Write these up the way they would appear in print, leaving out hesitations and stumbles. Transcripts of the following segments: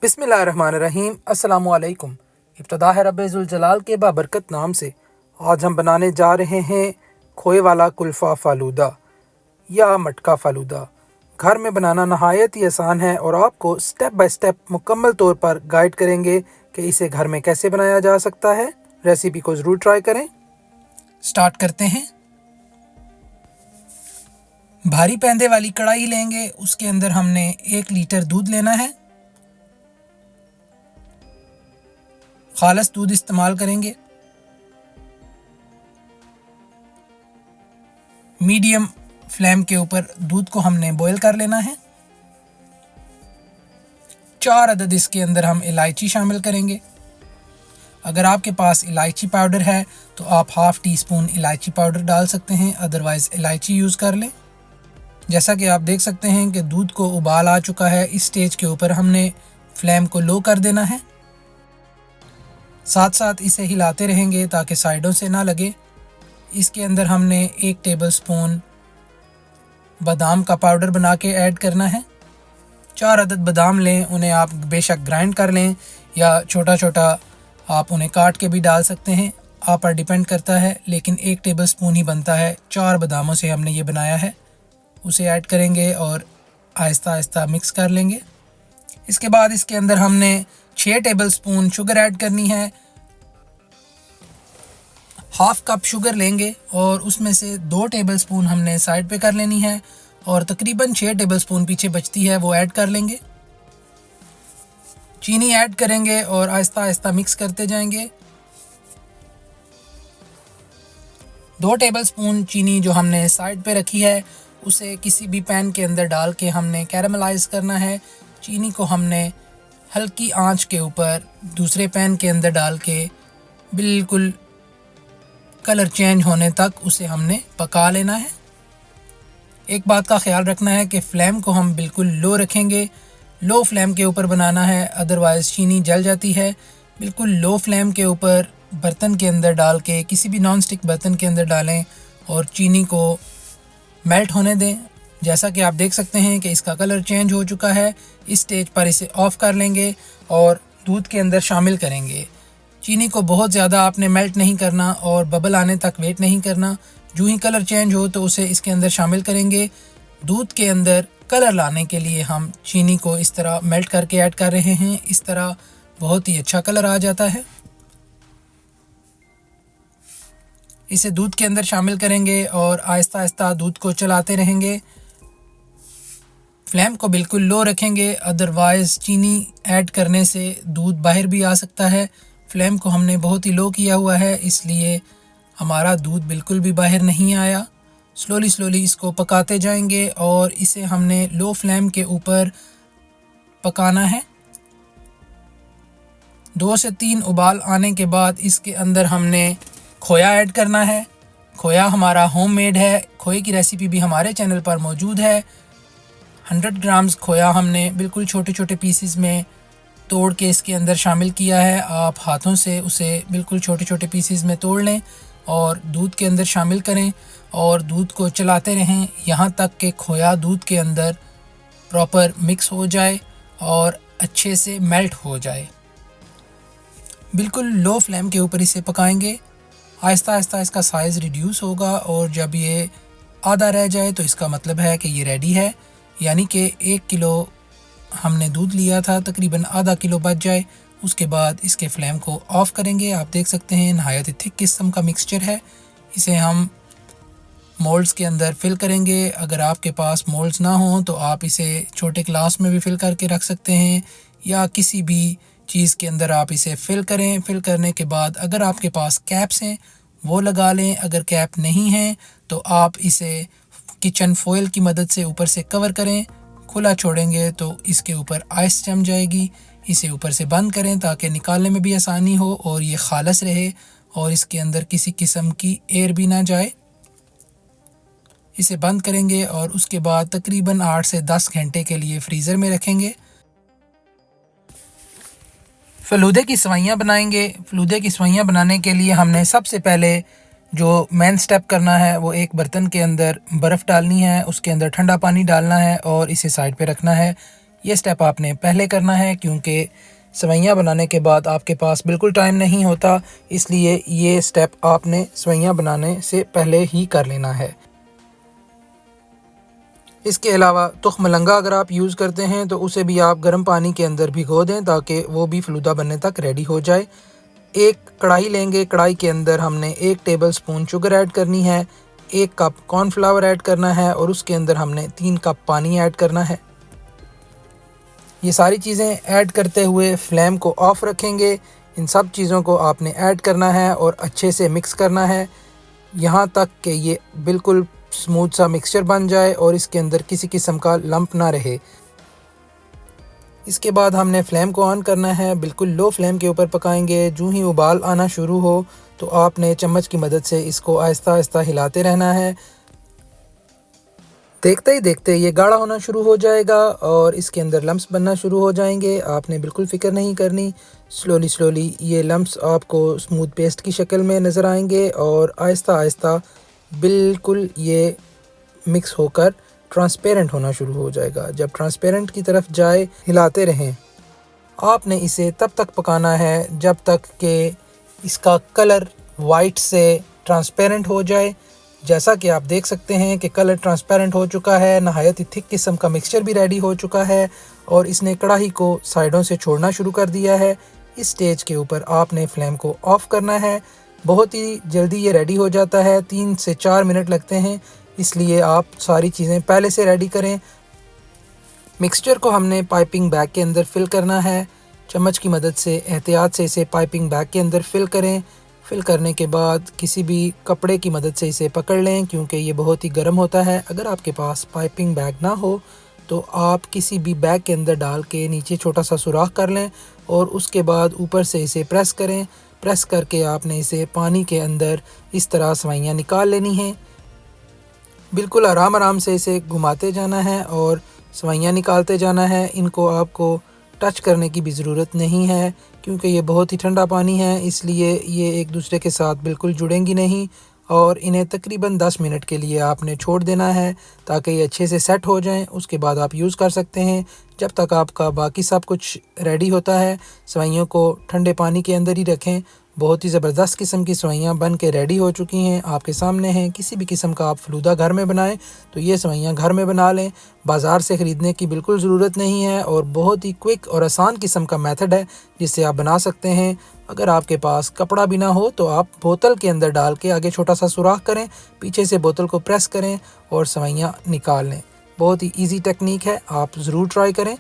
बिस्मिल्लाहिर्रहमानिर्रहीम। अस्सलामुअलैकुम। इब्तिदा है रब्बुल जलाल के बाबरकत नाम से। आज हम बनाने जा रहे हैं खोए वाला कुल्फ़ा फ़ालूदा या मटका फ़ालूदा। घर में बनाना नहायत ही आसान है और आपको स्टेप बाय स्टेप मुकम्मल तौर पर गाइड करेंगे कि इसे घर में कैसे बनाया जा सकता है। रेसिपी को ज़रूर ट्राई करें। स्टार्ट करते हैं। भारी पैंदे वाली कढ़ाई लेंगे, उसके अंदर हमने 1 लीटर दूध लेना है। खालस दूध इस्तेमाल करेंगे। मीडियम फ्लेम के ऊपर दूध को हमने बॉईल कर लेना है। 4 अदद इसके अंदर हम इलायची शामिल करेंगे। अगर आपके पास इलायची पाउडर है तो आप हाफ़ टी स्पून इलायची पाउडर डाल सकते हैं, अदरवाइज़ इलायची यूज़ कर लें। जैसा कि आप देख सकते हैं कि दूध को उबाल आ चुका है। इस स्टेज के ऊपर हमने फ्लेम को लो कर देना है। साथ साथ इसे हिलाते रहेंगे ताकि साइडों से ना लगे। इसके अंदर हमने 1 टेबलस्पून बादाम का पाउडर बना के ऐड करना है। 4 अदद बादाम लें, उन्हें आप बेशक ग्राइंड कर लें या छोटा छोटा आप उन्हें काट के भी डाल सकते हैं, आप पर डिपेंड करता है, लेकिन 1 टेबलस्पून ही बनता है। 4 बादामों से हमने ये बनाया है। उसे ऐड करेंगे और आहिस्ता आहिस्ता मिक्स कर लेंगे। इसके बाद इसके अंदर हमने 6 टेबलस्पून शुगर ऐड करनी है। हाफ़ कप शुगर लेंगे और उसमें से 2 टेबलस्पून हमने साइड पे कर लेनी है और तकरीबन 6 टेबलस्पून पीछे बचती है, वो ऐड कर लेंगे। चीनी ऐड करेंगे और आहिस्ता आहिस्ता मिक्स करते जाएंगे। 2 टेबलस्पून चीनी जो हमने साइड पे रखी है उसे किसी भी पैन के अंदर डाल के हमने कैरामलाइज़ करना है। चीनी को हमने हल्की आंच के ऊपर दूसरे पैन के अंदर डाल के बिल्कुल कलर चेंज होने तक उसे हमने पका लेना है। एक बात का ख्याल रखना है कि फ्लेम को हम बिल्कुल लो रखेंगे। लो फ्लेम के ऊपर बनाना है, अदरवाइज़ चीनी जल जाती है। बिल्कुल लो फ्लेम के ऊपर बर्तन के अंदर डाल के, किसी भी नॉन स्टिक बर्तन के अंदर डालें और चीनी को मेल्ट होने दें। जैसा कि आप देख सकते हैं कि इसका कलर चेंज हो चुका है। इस स्टेज पर इसे ऑफ़ कर लेंगे और दूध के अंदर शामिल करेंगे। चीनी को बहुत ज़्यादा आपने मेल्ट नहीं करना और बबल आने तक वेट नहीं करना। जो ही कलर चेंज हो तो उसे इसके अंदर शामिल करेंगे। दूध के अंदर कलर लाने के लिए हम चीनी को इस तरह मेल्ट करके ऐड कर रहे हैं। इस तरह बहुत ही अच्छा कलर आ जाता है। इसे दूध के अंदर शामिल करेंगे और आहिस्ता आहिस्ता दूध को चलाते रहेंगे। फ्लेम को बिल्कुल लो रखेंगे, अदरवाइज़ चीनी ऐड करने से दूध बाहर भी आ सकता है। फ्लेम को हमने बहुत ही लो किया हुआ है, इसलिए हमारा दूध बिल्कुल भी बाहर नहीं आया। स्लोली इसको पकाते जाएंगे और इसे हमने लो फ्लेम के ऊपर पकाना है। 2 से 3 उबाल आने के बाद इसके अंदर हमने खोया ऐड करना है। खोया हमारा होममेड है। खोए की रेसिपी भी हमारे चैनल पर मौजूद है। 100 ग्राम्स खोया हमने बिल्कुल छोटे छोटे पीसेस में तोड़ के इसके अंदर शामिल किया है। आप हाथों से उसे बिल्कुल छोटे छोटे पीसेस में तोड़ लें और दूध के अंदर शामिल करें और दूध को चलाते रहें यहाँ तक कि खोया दूध के अंदर प्रॉपर मिक्स हो जाए और अच्छे से मेल्ट हो जाए। बिल्कुल लो फ्लेम के ऊपर इसे पकाएंगे। आहिस्ता आहिस्ता इसका साइज़ रिड्यूस होगा और जब ये आधा रह जाए तो इसका मतलब है कि ये रेडी है, यानी कि 1 किलो हमने दूध लिया था, तकरीबन आधा किलो बच जाए। उसके बाद इसके फ्लेम को ऑफ़ करेंगे। आप देख सकते हैं नहायत ही थिक किस्म का मिक्सचर है। इसे हम मोल्ड्स के अंदर फ़िल करेंगे। अगर आपके पास मोल्ड्स ना हो तो आप इसे छोटे ग्लास में भी फ़िल करके रख सकते हैं या किसी भी चीज़ के अंदर आप इसे फ़िल करें। फ़िल करने के बाद अगर आपके पास कैप्स हैं वो लगा लें, अगर कैप नहीं है तो आप इसे किचन फॉयल की मदद से ऊपर से कवर करें। खुला छोड़ेंगे तो इसके ऊपर आइस जम जाएगी। इसे ऊपर से बंद करें ताकि निकालने में भी आसानी हो और ये खालस रहे और इसके अंदर किसी किस्म की एयर भी ना जाए। इसे बंद करेंगे और उसके बाद तकरीबन 8 से 10 घंटे के लिए फ्रीज़र में रखेंगे। फ़लूदे की सवैयाँ बनाएंगे। फ़लूदे की सवैयाँ बनाने के लिए हमने सबसे पहले जो मेन स्टेप करना है वो एक बर्तन के अंदर बर्फ़ डालनी है, उसके अंदर ठंडा पानी डालना है और इसे साइड पे रखना है। ये स्टेप आपने पहले करना है क्योंकि सेवइयाँ बनाने के बाद आपके पास बिल्कुल टाइम नहीं होता, इसलिए ये स्टेप आपने सेवइयाँ बनाने से पहले ही कर लेना है। इसके अलावा तुख्म मलंगा अगर आप यूज़ करते हैं तो उसे भी आप गर्म पानी के अंदर भिगो दें ताकि वो भी फ़लूदा बनने तक रेडी हो जाए। एक कढ़ाई लेंगे, कढ़ाई के अंदर हमने 1 टेबल स्पून शुगर ऐड करनी है, 1 कप कॉर्नफ्लावर ऐड करना है और उसके अंदर हमने 3 कप पानी ऐड करना है। ये सारी चीज़ें ऐड करते हुए फ्लेम को ऑफ़ रखेंगे। इन सब चीज़ों को आपने ऐड करना है और अच्छे से मिक्स करना है यहाँ तक कि ये बिल्कुल स्मूथ सा मिक्सचर बन जाए और इसके अंदर किसी किस्म का लंप ना रहे। इसके बाद हमने फ्लेम को ऑन करना है, बिल्कुल लो फ्लेम के ऊपर पकाएंगे। जो ही उबाल आना शुरू हो तो आपने चम्मच की मदद से इसको आहिस्ता आहिस्ता हिलाते रहना है। देखते ही देखते ये गाढ़ा होना शुरू हो जाएगा और इसके अंदर लम्प्स बनना शुरू हो जाएंगे। आपने बिल्कुल फ़िक्र नहीं करनी, स्लोली स्लोली ये लम्प्स आपको स्मूथ पेस्ट की शक्ल में नज़र आएंगे और आहिस्ता आहिस्ता बिल्कुल ये मिक्स होकर ट्रांसपेरेंट होना शुरू हो जाएगा। जब ट्रांसपेरेंट की तरफ जाए हिलाते रहें। आपने इसे तब तक पकाना है जब तक कि इसका कलर वाइट से ट्रांसपेरेंट हो जाए। जैसा कि आप देख सकते हैं कि कलर ट्रांसपेरेंट हो चुका है, नहायत ही थिक किस्म का मिक्सचर भी रेडी हो चुका है और इसने कढ़ाई को साइडों से छोड़ना शुरू कर दिया है। इस स्टेज के ऊपर आपने फ्लेम को ऑफ़ करना है। बहुत ही जल्दी ये रेडी हो जाता है, 3 से 4 मिनट लगते हैं, इसलिए आप सारी चीज़ें पहले से रेडी करें। मिक्सचर को हमने पाइपिंग बैग के अंदर फ़िल करना है। चम्मच की मदद से एहतियात से इसे पाइपिंग बैग के अंदर फ़िल करें। फ़िल करने के बाद किसी भी कपड़े की मदद से इसे पकड़ लें क्योंकि ये बहुत ही गर्म होता है। अगर आपके पास पाइपिंग बैग ना हो तो आप किसी भी बैग के अंदर डाल के नीचे छोटा सा सुराख कर लें और उसके बाद ऊपर से इसे प्रेस करें। प्रेस करके आपने इसे पानी के अंदर इस तरह सेवइयाँ निकाल लेनी हैं। बिल्कुल आराम आराम से इसे घुमाते जाना है और सेवइयाँ निकालते जाना है। इनको आपको टच करने की भी ज़रूरत नहीं है क्योंकि ये बहुत ही ठंडा पानी है, इसलिए ये एक दूसरे के साथ बिल्कुल जुड़ेंगी नहीं और इन्हें तकरीबन 10 मिनट के लिए आपने छोड़ देना है ताकि ये अच्छे से सेट हो जाएं। उसके बाद आप यूज़ कर सकते हैं। जब तक आपका बाकी सब कुछ रेडी होता है, सेवइयों को ठंडे पानी के अंदर ही रखें। बहुत ही ज़बरदस्त किस्म की सेवइयाँ बन के रेडी हो चुकी हैं, आपके सामने हैं। किसी भी किस्म का आप फ़लूदा घर में बनाएं तो ये सेवइयाँ घर में बना लें, बाज़ार से ख़रीदने की बिल्कुल ज़रूरत नहीं है और बहुत ही क्विक और आसान किस्म का मेथड है जिससे आप बना सकते हैं। अगर आपके पास कपड़ा भी ना हो तो आप बोतल के अंदर डाल के आगे छोटा सा सुराख करें, पीछे से बोतल को प्रेस करें और सेवइयाँ निकाल लें। बहुत ही ईजी टेक्निक है, आप ज़रूर ट्राई करें।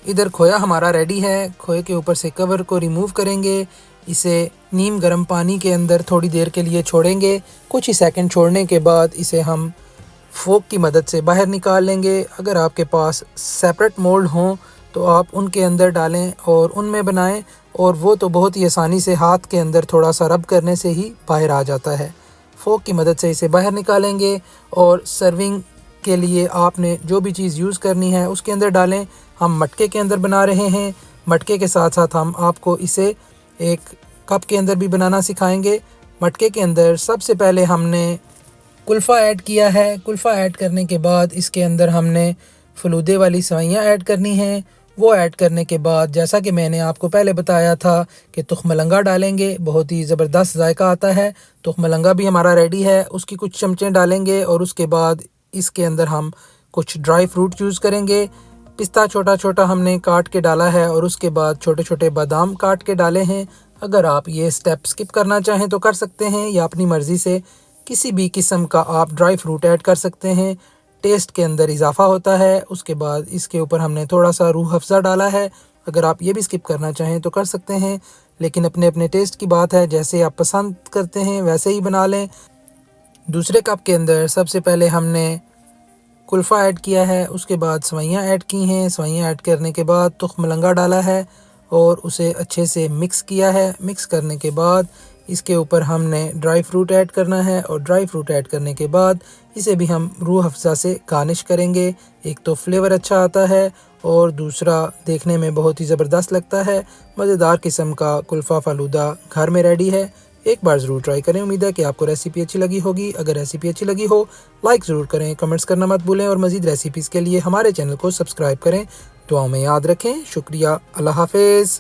इधर खोया हमारा रेडी है। खोए के ऊपर से कवर को रिमूव करेंगे, इसे नीम गर्म पानी के अंदर थोड़ी देर के लिए छोड़ेंगे। कुछ ही सेकंड छोड़ने के बाद इसे हम फोक की मदद से बाहर निकाल लेंगे। अगर आपके पास सेपरेट मोल्ड हों तो आप उनके अंदर डालें और उनमें बनाएं और वो तो बहुत ही आसानी से हाथ के अंदर थोड़ा सा रब करने से ही बाहर आ जाता है। फोक की मदद से इसे बाहर निकालेंगे और सर्विंग के लिए आपने जो भी चीज़ यूज़ करनी है उसके अंदर डालें। हम मटके के अंदर बना रहे हैं, मटके के साथ साथ हम आपको इसे एक कप के अंदर भी बनाना सिखाएंगे। मटके के अंदर सबसे पहले हमने कुल्फ़ा ऐड किया है। कुल्फ़ा ऐड करने के बाद इसके अंदर हमने फ़लूदे वाली सेवइयाँ ऐड करनी हैं। वो ऐड करने के बाद जैसा कि मैंने आपको पहले बताया था कि तुख्म मलंगा डालेंगे, बहुत ही ज़बरदस्त जायका आता है। तुख्म मलंगा भी हमारा रेडी है, उसकी कुछ चमचे डालेंगे और उसके बाद इसके अंदर हम कुछ ड्राई फ्रूट यूज़ करेंगे। पिस्ता छोटा छोटा हमने काट के डाला है और उसके बाद छोटे छोटे बादाम काट के डाले हैं। अगर आप ये स्टेप स्किप करना चाहें तो कर सकते हैं या अपनी मर्ज़ी से किसी भी किस्म का आप ड्राई फ्रूट ऐड कर सकते हैं, टेस्ट के अंदर इजाफ़ा होता है। उसके बाद इसके ऊपर हमने थोड़ा सा रूह अफ़ज़ा डाला है। अगर आप ये भी स्किप करना चाहें तो कर सकते हैं, लेकिन अपने अपने टेस्ट की बात है, जैसे आप पसंद करते हैं वैसे ही बना लें। दूसरे कप के अंदर सबसे पहले हमने कुल्फ़ा ऐड किया है, उसके बाद सेवइयाँ ऐड की हैं। सेवइयाँ ऐड करने के बाद तुख्म मलंगा डाला है और उसे अच्छे से मिक्स किया है। मिक्स करने के बाद इसके ऊपर हमने ड्राई फ्रूट ऐड करना है और ड्राई फ्रूट ऐड करने के बाद इसे भी हम रूह अफ़ज़ा से गार्निश करेंगे। एक तो फ्लेवर अच्छा आता है और दूसरा देखने में बहुत ही ज़बरदस्त लगता है। मज़ेदार किस्म का कुल्फ़ा फ़लूदा घर में रेडी है। एक बार ज़रूर ट्राई करें। उम्मीद है कि आपको रेसिपी अच्छी लगी होगी। अगर रेसिपी अच्छी लगी हो लाइक ज़रूर करें, कमेंट्स करना मत भूलें और मज़ीद रेसिपीज़ के लिए हमारे चैनल को सब्सक्राइब करें। दुआओं में याद रखें। शुक्रिया। अल्लाह हाफ़िज़।